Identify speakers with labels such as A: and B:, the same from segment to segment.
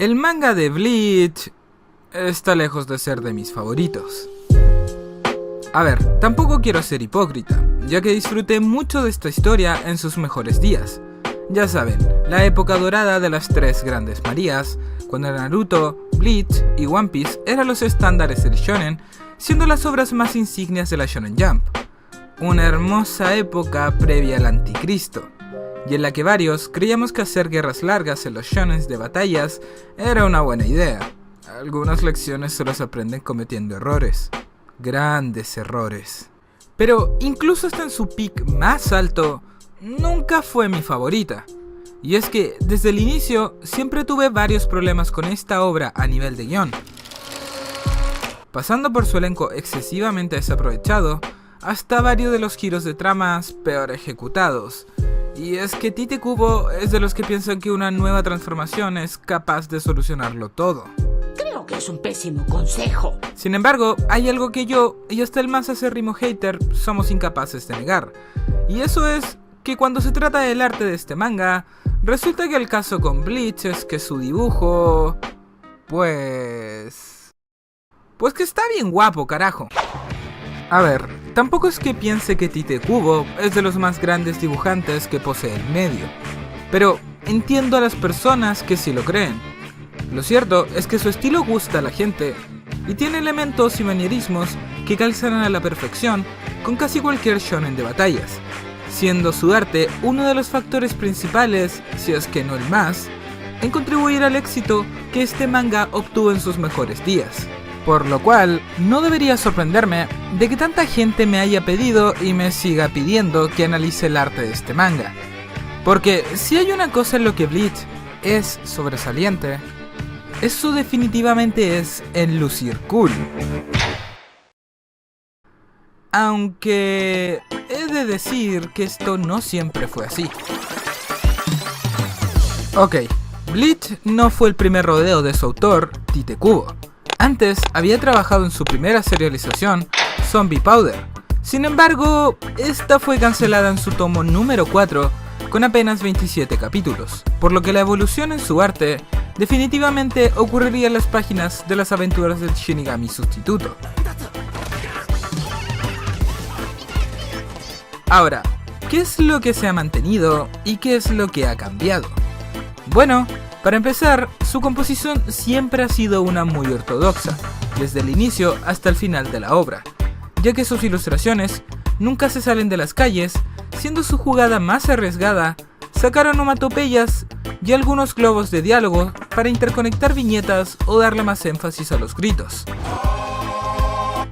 A: El manga de Bleach está lejos de ser de mis favoritos. A ver, tampoco quiero ser hipócrita, ya que disfruté mucho de esta historia en sus mejores días. Ya saben, la época dorada de las tres grandes Marías, cuando Naruto, Bleach y One Piece eran los estándares del shonen, siendo las obras más insignias de la Shonen Jump. Una hermosa época previa al anticristo, y en la que varios creíamos que hacer guerras largas en los shonens de batallas era una buena idea. Algunas lecciones se las aprenden cometiendo errores, grandes errores. Pero incluso hasta en su peak más alto, nunca fue mi favorita. Y es que desde el inicio siempre tuve varios problemas con esta obra a nivel de guión, pasando por su elenco excesivamente desaprovechado, hasta varios de los giros de tramas peor ejecutados. Y es que Tite Kubo es de los que piensan que una nueva transformación es capaz de solucionarlo todo.
B: Creo que es un pésimo consejo.
A: Sin embargo, hay algo que yo, y hasta el más acérrimo hater, somos incapaces de negar. Y eso es que cuando se trata del arte de este manga, resulta que el caso con Bleach es que su dibujo... Pues que está bien guapo, carajo. A ver, tampoco es que piense que Tite Kubo es de los más grandes dibujantes que posee el medio, pero entiendo a las personas que sí lo creen. Lo cierto es que su estilo gusta a la gente y tiene elementos y manierismos que calzan a la perfección con casi cualquier shonen de batallas, siendo su arte uno de los factores principales, si es que no el más, en contribuir al éxito que este manga obtuvo en sus mejores días. Por lo cual, no debería sorprenderme de que tanta gente me haya pedido y me siga pidiendo que analice el arte de este manga. Porque si hay una cosa en lo que Bleach es sobresaliente, eso definitivamente es en lucir cool. Aunque he de decir que esto no siempre fue así. Ok, Bleach no fue el primer rodeo de su autor, Tite Kubo. Antes había trabajado en su primera serialización, Zombie Powder. Sin embargo, esta fue cancelada en su tomo número 4 con apenas 27 capítulos, por lo que la evolución en su arte definitivamente ocurriría en las páginas de las aventuras del Shinigami sustituto. Ahora, ¿qué es lo que se ha mantenido y qué es lo que ha cambiado? Bueno, para empezar, su composición siempre ha sido una muy ortodoxa, desde el inicio hasta el final de la obra, ya que sus ilustraciones nunca se salen de las calles, siendo su jugada más arriesgada sacar onomatopeyas y algunos globos de diálogo para interconectar viñetas o darle más énfasis a los gritos.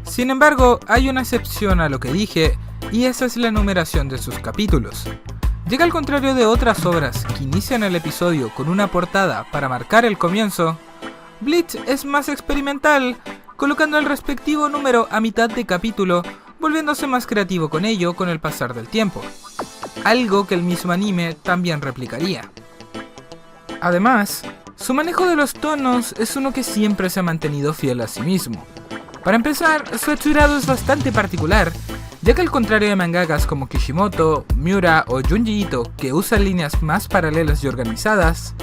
A: Sin embargo, hay una excepción a lo que dije, y esa es la numeración de sus capítulos. Ya que al contrario de otras obras que inician el episodio con una portada para marcar el comienzo, Bleach es más experimental, colocando el respectivo número a mitad de capítulo, volviéndose más creativo con ello con el pasar del tiempo, algo que el mismo anime también replicaría. Además, su manejo de los tonos es uno que siempre se ha mantenido fiel a sí mismo. Para empezar, su hechurado es bastante particular, ya que al contrario de mangakas como Kishimoto, Miura o Junji Ito, que usan líneas más paralelas y organizadas,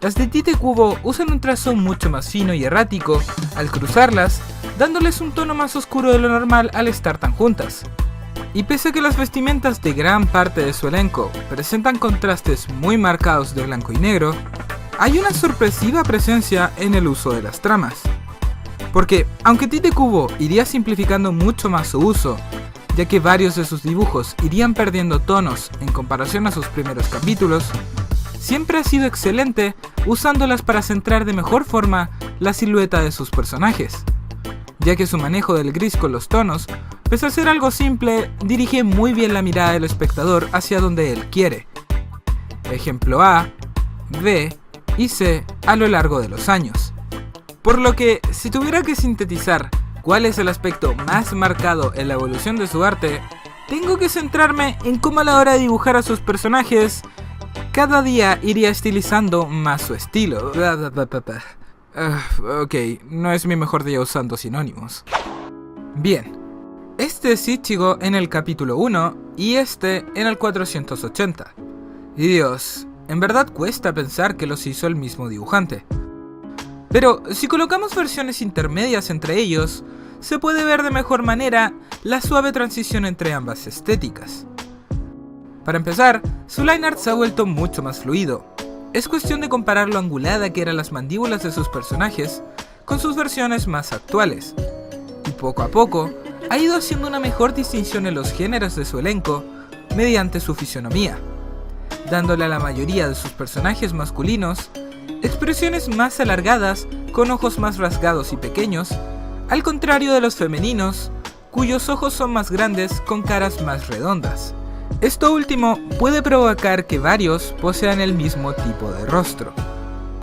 A: las de Tite Kubo usan un trazo mucho más fino y errático al cruzarlas, dándoles un tono más oscuro de lo normal al estar tan juntas. Y pese a que las vestimentas de gran parte de su elenco presentan contrastes muy marcados de blanco y negro, hay una sorpresiva presencia en el uso de las tramas. Porque, aunque Tite Kubo iría simplificando mucho más su uso, ya que varios de sus dibujos irían perdiendo tonos en comparación a sus primeros capítulos, siempre ha sido excelente usándolas para centrar de mejor forma la silueta de sus personajes, ya que su manejo del gris con los tonos, pese a ser algo simple, dirige muy bien la mirada del espectador hacia donde él quiere. Ejemplo A, B y C a lo largo de los años. Por lo que, si tuviera que sintetizar cuál es el aspecto más marcado en la evolución de su arte, tengo que centrarme en cómo a la hora de dibujar a sus personajes, cada día iría estilizando más su estilo. Ok, no es mi mejor día usando sinónimos. Bien, este es Ichigo en el capítulo 1 y este en el 480. Y Dios, en verdad cuesta pensar que los hizo el mismo dibujante. Pero si colocamos versiones intermedias entre ellos, se puede ver de mejor manera la suave transición entre ambas estéticas. Para empezar, su line art se ha vuelto mucho más fluido. Es cuestión de comparar lo angulada que eran las mandíbulas de sus personajes con sus versiones más actuales. Y poco a poco, ha ido haciendo una mejor distinción en los géneros de su elenco mediante su fisonomía, dándole a la mayoría de sus personajes masculinos expresiones más alargadas con ojos más rasgados y pequeños, al contrario de los femeninos, cuyos ojos son más grandes con caras más redondas. Esto último puede provocar que varios posean el mismo tipo de rostro.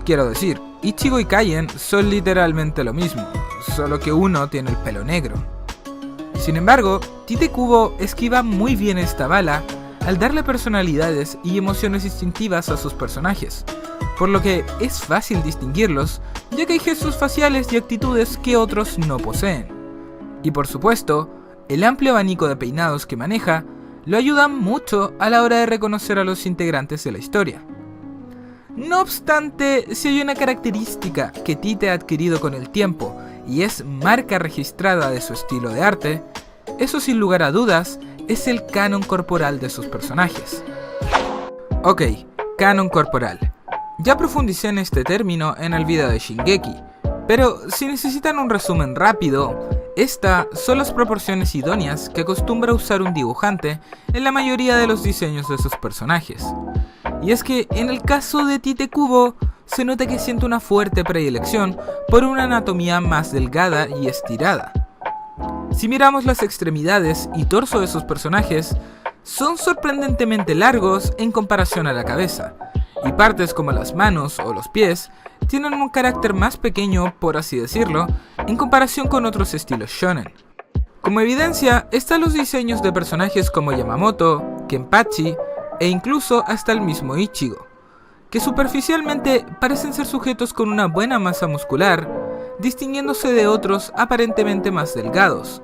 A: Quiero decir, Ichigo y Kaien son literalmente lo mismo, solo que uno tiene el pelo negro. Sin embargo, Tite Kubo esquiva muy bien esta bala al darle personalidades y emociones distintivas a sus personajes, por lo que es fácil distinguirlos, ya que hay gestos faciales y actitudes que otros no poseen. Y por supuesto, el amplio abanico de peinados que maneja lo ayuda mucho a la hora de reconocer a los integrantes de la historia. No obstante, si hay una característica que Tite ha adquirido con el tiempo y es marca registrada de su estilo de arte, eso sin lugar a dudas es el canon corporal de sus personajes. Ok, canon corporal. Ya profundicé en este término en el video de Shingeki, pero si necesitan un resumen rápido, estas son las proporciones idóneas que acostumbra usar un dibujante en la mayoría de los diseños de sus personajes. Y es que en el caso de Tite Kubo, se nota que siente una fuerte predilección por una anatomía más delgada y estirada. Si miramos las extremidades y torso de sus personajes, son sorprendentemente largos en comparación a la cabeza, y partes como las manos o los pies tienen un carácter más pequeño, por así decirlo, en comparación con otros estilos shonen. Como evidencia están los diseños de personajes como Yamamoto, Kenpachi e incluso hasta el mismo Ichigo, que superficialmente parecen ser sujetos con una buena masa muscular, distinguiéndose de otros aparentemente más delgados.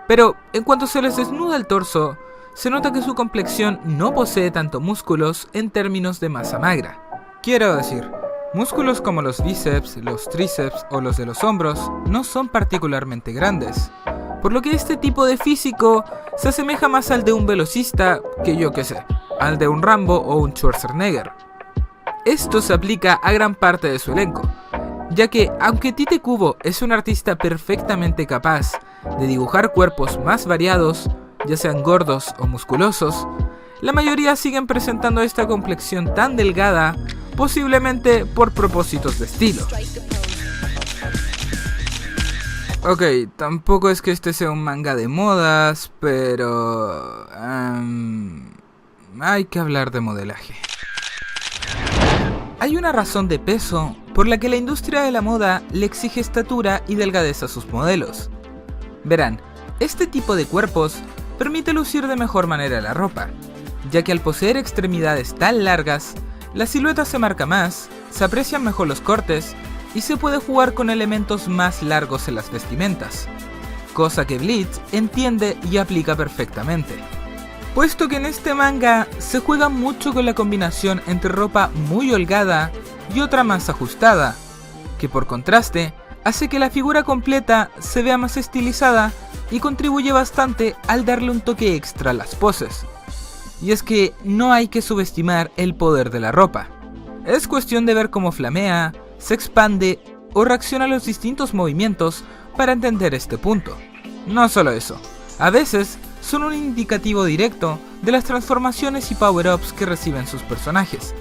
A: Pero en cuanto se les desnuda el torso, se nota que su complexión no posee tanto músculos en términos de masa magra. Quiero decir, músculos como los bíceps, los tríceps o los de los hombros no son particularmente grandes, por lo que este tipo de físico se asemeja más al de un velocista que yo que sé, al de un Rambo o un Schwarzenegger. Esto se aplica a gran parte de su elenco, ya que aunque Tite Kubo es un artista perfectamente capaz de dibujar cuerpos más variados, ya sean gordos o musculosos, la mayoría siguen presentando esta complexión tan delgada, posiblemente por propósitos de estilo. Ok, tampoco es que este sea un manga de modas, pero hay que hablar de modelaje. Hay una razón de peso por la que la industria de la moda le exige estatura y delgadez a sus modelos. Verán, este tipo de cuerpos permite lucir de mejor manera la ropa, ya que al poseer extremidades tan largas, la silueta se marca más, se aprecian mejor los cortes y se puede jugar con elementos más largos en las vestimentas, cosa que Bleach entiende y aplica perfectamente. Puesto que en este manga se juega mucho con la combinación entre ropa muy holgada y otra más ajustada, que por contraste hace que la figura completa se vea más estilizada y contribuye bastante al darle un toque extra a las poses. Y es que no hay que subestimar el poder de la ropa. Es cuestión de ver cómo flamea, se expande o reacciona a los distintos movimientos para entender este punto. No solo eso, a veces son un indicativo directo de las transformaciones y power-ups que reciben sus personajes.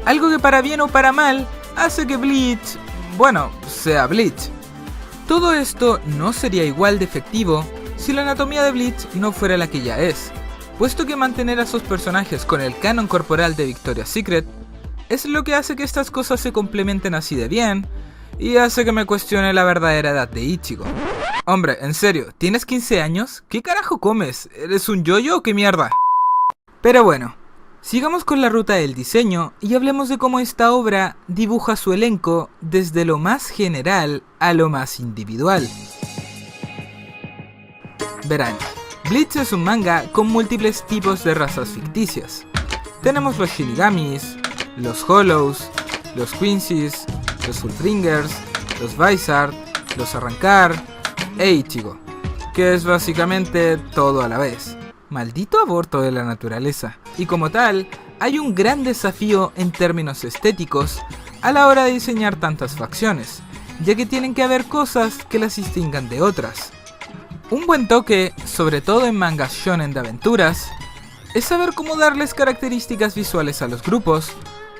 A: Algo que para bien o para mal hace que Bleach, sea Bleach. Todo esto no sería igual de efectivo si la anatomía de Bleach no fuera la que ya es, puesto que mantener a sus personajes con el canon corporal de Victoria's Secret es lo que hace que estas cosas se complementen así de bien y hace que me cuestione la verdadera edad de Ichigo. Hombre, en serio, ¿tienes 15 años? ¿Qué carajo comes? ¿Eres un yoyo o qué mierda? Pero bueno, sigamos con la ruta del diseño y hablemos de cómo esta obra dibuja su elenco desde lo más general a lo más individual. Verán, Bleach es un manga con múltiples tipos de razas ficticias. Tenemos los Shinigamis, los Hollows, los Quincy's, los Fullbringers, los Vizard, los Arrancar e Ichigo, que es básicamente todo a la vez. Maldito aborto de la naturaleza. Y como tal, hay un gran desafío en términos estéticos a la hora de diseñar tantas facciones, ya que tienen que haber cosas que las distingan de otras. Un buen toque, sobre todo en mangas shonen de aventuras, es saber cómo darles características visuales a los grupos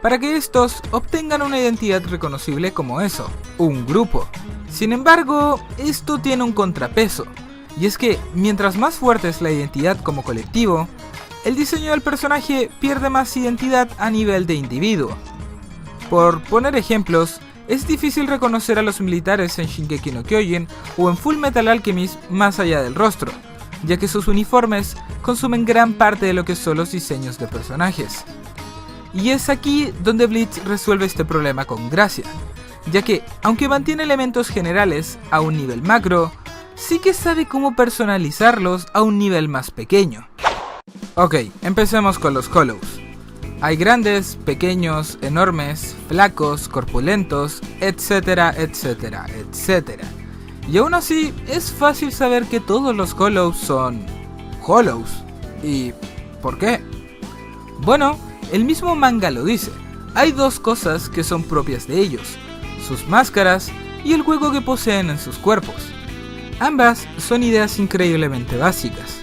A: para que estos obtengan una identidad reconocible como eso, un grupo. Sin embargo, esto tiene un contrapeso, y es que mientras más fuerte es la identidad como colectivo, el diseño del personaje pierde más identidad a nivel de individuo. Por poner ejemplos, es difícil reconocer a los militares en Shingeki no Kyojin o en Full Metal Alchemist más allá del rostro, ya que sus uniformes consumen gran parte de lo que son los diseños de personajes. Y es aquí donde Bleach resuelve este problema con gracia, ya que, aunque mantiene elementos generales a un nivel macro, sí que sabe cómo personalizarlos a un nivel más pequeño. Ok, empecemos con los Hollows. Hay grandes, pequeños, enormes, flacos, corpulentos, etcétera, etcétera, etcétera. Y aún así, es fácil saber que todos los Hollows son Hollows. ¿Y por qué? Bueno, el mismo manga lo dice. Hay dos cosas que son propias de ellos: sus máscaras y el juego que poseen en sus cuerpos. Ambas son ideas increíblemente básicas,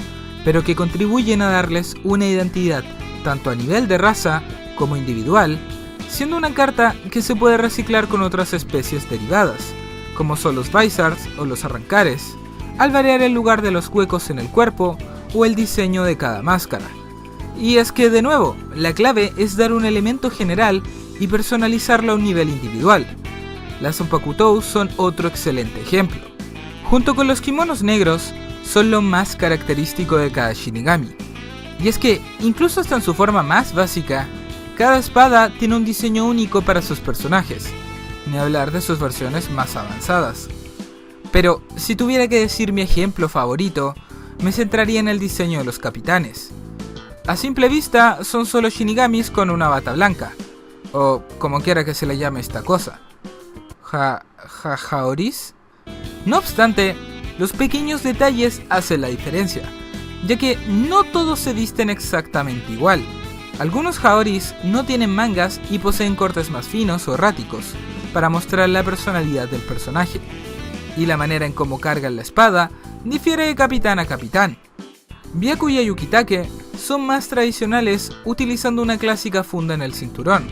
A: pero que contribuyen a darles una identidad tanto a nivel de raza como individual, siendo una carta que se puede reciclar con otras especies derivadas, como son los Vizards o los Arrancares, al variar el lugar de los huecos en el cuerpo o el diseño de cada máscara. Y es que, de nuevo, la clave es dar un elemento general y personalizarlo a un nivel individual. Las Zanpakutou son otro excelente ejemplo. Junto con los kimonos negros, son lo más característico de cada Shinigami. Y es que, incluso hasta en su forma más básica, cada espada tiene un diseño único para sus personajes, ni hablar de sus versiones más avanzadas. Pero, si tuviera que decir mi ejemplo favorito, me centraría en el diseño de los capitanes. A simple vista, son solo Shinigamis con una bata blanca, o como quiera que se le llame esta cosa. ¿Haoris? No obstante, los pequeños detalles hacen la diferencia, ya que no todos se visten exactamente igual. Algunos Haoris no tienen mangas y poseen cortes más finos o erráticos, para mostrar la personalidad del personaje, y la manera en cómo cargan la espada difiere de capitán a capitán. Byakuya y Yukitake son más tradicionales, utilizando una clásica funda en el cinturón,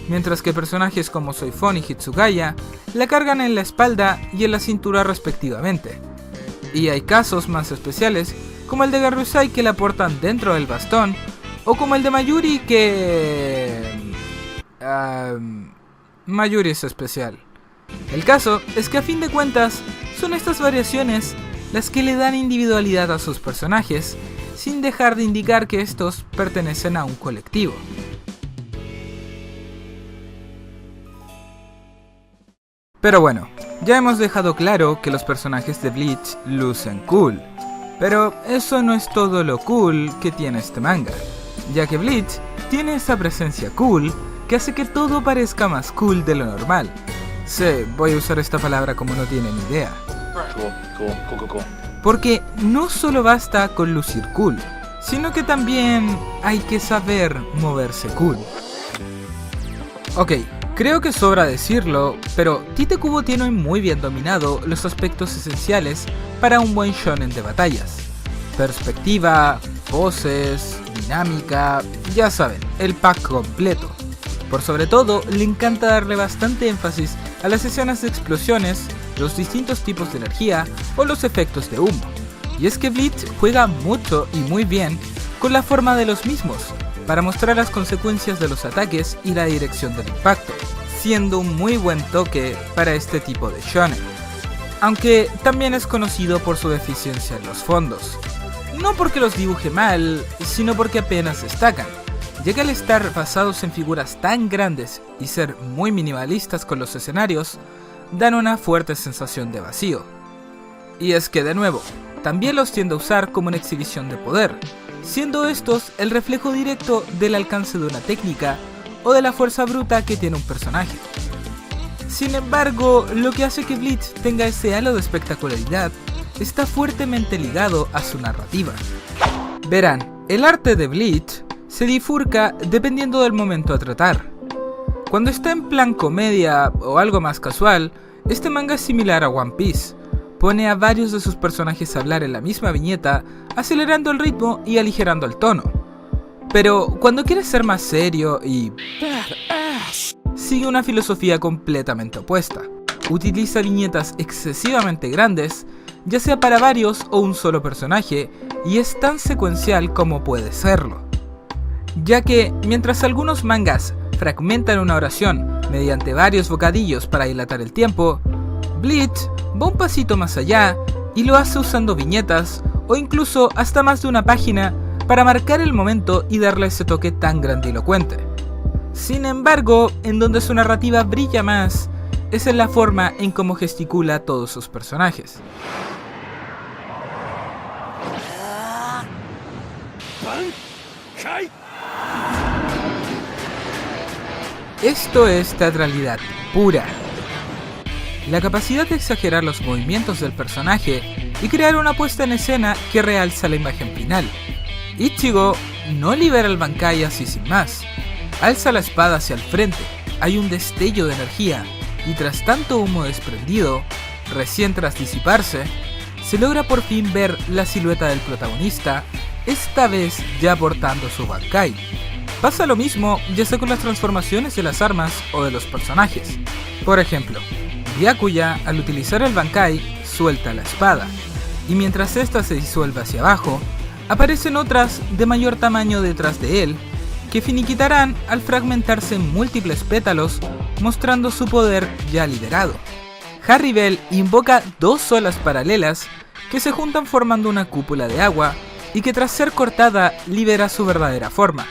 A: mientras que personajes como Soifon y Hitsugaya la cargan en la espalda y en la cintura respectivamente. Y hay casos más especiales, como el de Garusai, que la portan dentro del bastón, o como el de Mayuri, que... Mayuri es especial. El caso es que, a fin de cuentas, son estas variaciones las que le dan individualidad a sus personajes, sin dejar de indicar que estos pertenecen a un colectivo. Pero bueno, ya hemos dejado claro que los personajes de Bleach lucen cool. Pero eso no es todo lo cool que tiene este manga, ya que Bleach tiene esa presencia cool que hace que todo parezca más cool de lo normal. Sí, voy a usar esta palabra como no tienen idea. Porque no solo basta con lucir cool, sino que también hay que saber moverse cool. Ok, creo que sobra decirlo, pero Tite Kubo tiene muy bien dominado los aspectos esenciales para un buen shonen de batallas. Perspectiva, poses, dinámica, ya saben, el pack completo. Por sobre todo, le encanta darle bastante énfasis a las escenas de explosiones, los distintos tipos de energía o los efectos de humo. Y es que Bleach juega mucho y muy bien con la forma de los mismos, para mostrar las consecuencias de los ataques y la dirección del impacto, siendo un muy buen toque para este tipo de shonen. Aunque también es conocido por su deficiencia en los fondos. No porque los dibuje mal, sino porque apenas destacan, ya que al estar basados en figuras tan grandes y ser muy minimalistas con los escenarios, dan una fuerte sensación de vacío. Y es que, de nuevo, también los tiende a usar como una exhibición de poder, siendo estos el reflejo directo del alcance de una técnica o de la fuerza bruta que tiene un personaje. Sin embargo, lo que hace que Bleach tenga ese halo de espectacularidad está fuertemente ligado a su narrativa. Verán, el arte de Bleach se bifurca dependiendo del momento a tratar. Cuando está en plan comedia o algo más casual, este manga es similar a One Piece. Pone a varios de sus personajes a hablar en la misma viñeta, acelerando el ritmo y aligerando el tono. Pero cuando quiere ser más serio y sigue una filosofía completamente opuesta. Utiliza viñetas excesivamente grandes, ya sea para varios o un solo personaje, y es tan secuencial como puede serlo. Ya que, mientras algunos mangas fragmentan una oración mediante varios bocadillos para dilatar el tiempo, Bleach va un pasito más allá y lo hace usando viñetas o incluso hasta más de una página para marcar el momento y darle ese toque tan grandilocuente. Sin embargo, en donde su narrativa brilla más es en la forma en cómo gesticula a todos sus personajes. Esto es teatralidad pura. La capacidad de exagerar los movimientos del personaje y crear una puesta en escena que realza la imagen final. Ichigo no libera el Bankai así sin más. Alza la espada hacia el frente, hay un destello de energía, y tras tanto humo desprendido, recién tras disiparse, se logra por fin ver la silueta del protagonista, esta vez ya portando su Bankai. Pasa lo mismo ya sea con las transformaciones de las armas o de los personajes. Por ejemplo, Byakuya al utilizar el Bankai suelta la espada, y mientras esta se disuelve hacia abajo, aparecen otras de mayor tamaño detrás de él, que finiquitarán al fragmentarse en múltiples pétalos, mostrando su poder ya liberado. Harribel invoca dos olas paralelas que se juntan formando una cúpula de agua y que tras ser cortada libera su verdadera forma.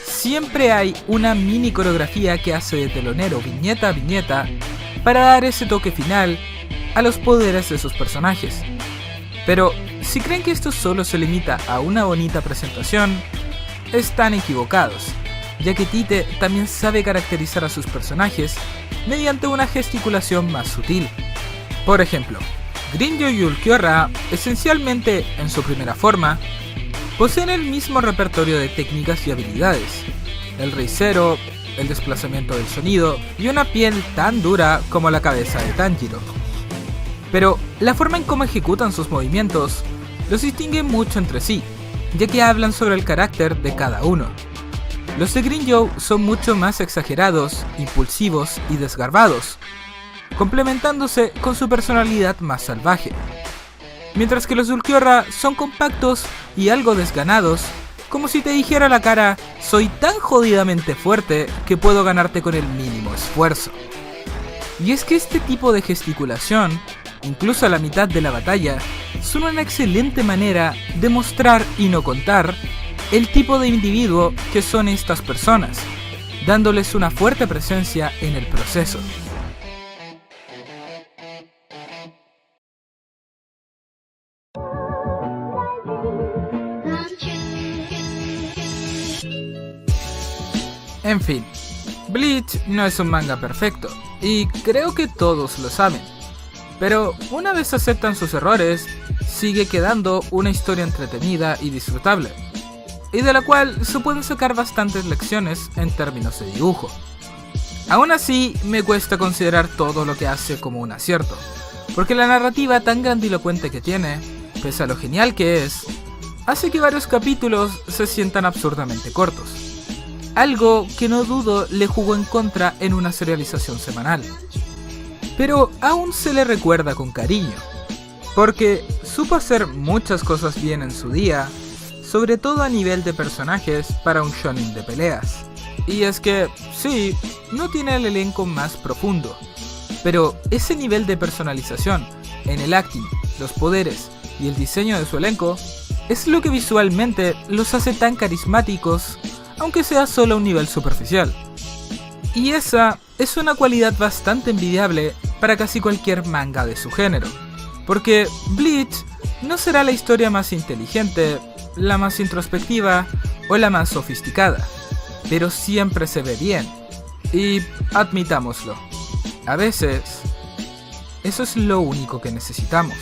A: Siempre hay una mini coreografía que hace de telonero viñeta a viñeta para dar ese toque final a los poderes de sus personajes. Pero si creen que esto solo se limita a una bonita presentación, están equivocados, ya que Tite también sabe caracterizar a sus personajes mediante una gesticulación más sutil. Por ejemplo, Grimmjow y Ulquiorra, esencialmente en su primera forma, poseen el mismo repertorio de técnicas y habilidades: el risero, el desplazamiento del sonido y una piel tan dura como la cabeza de Tanjiro. Pero la forma en cómo ejecutan sus movimientos los distingue mucho entre sí, ya que hablan sobre el carácter de cada uno. Los de Grimmjow son mucho más exagerados, impulsivos y desgarbados, complementándose con su personalidad más salvaje. Mientras que los de Ulquiorra son compactos y algo desganados, como si te dijera a la cara: soy tan jodidamente fuerte que puedo ganarte con el mínimo esfuerzo. Y es que este tipo de gesticulación, incluso a la mitad de la batalla, son una excelente manera de mostrar y no contar el tipo de individuo que son estas personas, dándoles una fuerte presencia en el proceso. En fin, Bleach no es un manga perfecto, y creo que todos lo saben. Pero una vez aceptan sus errores, sigue quedando una historia entretenida y disfrutable, y de la cual se pueden sacar bastantes lecciones en términos de dibujo. Aún así, me cuesta considerar todo lo que hace como un acierto, porque la narrativa tan grandilocuente que tiene, pese a lo genial que es, hace que varios capítulos se sientan absurdamente cortos. Algo que no dudo le jugó en contra en una serialización semanal. Pero aún se le recuerda con cariño, porque supo hacer muchas cosas bien en su día, sobre todo a nivel de personajes para un shonen de peleas. Y es que, sí, no tiene el elenco más profundo, pero ese nivel de personalización en el acting, los poderes y el diseño de su elenco es lo que visualmente los hace tan carismáticos, aunque sea solo a un nivel superficial. Y esa es una cualidad bastante envidiable para casi cualquier manga de su género, porque Bleach no será la historia más inteligente, la más introspectiva o la más sofisticada, pero siempre se ve bien, y admitámoslo, A veces, eso es lo único que necesitamos.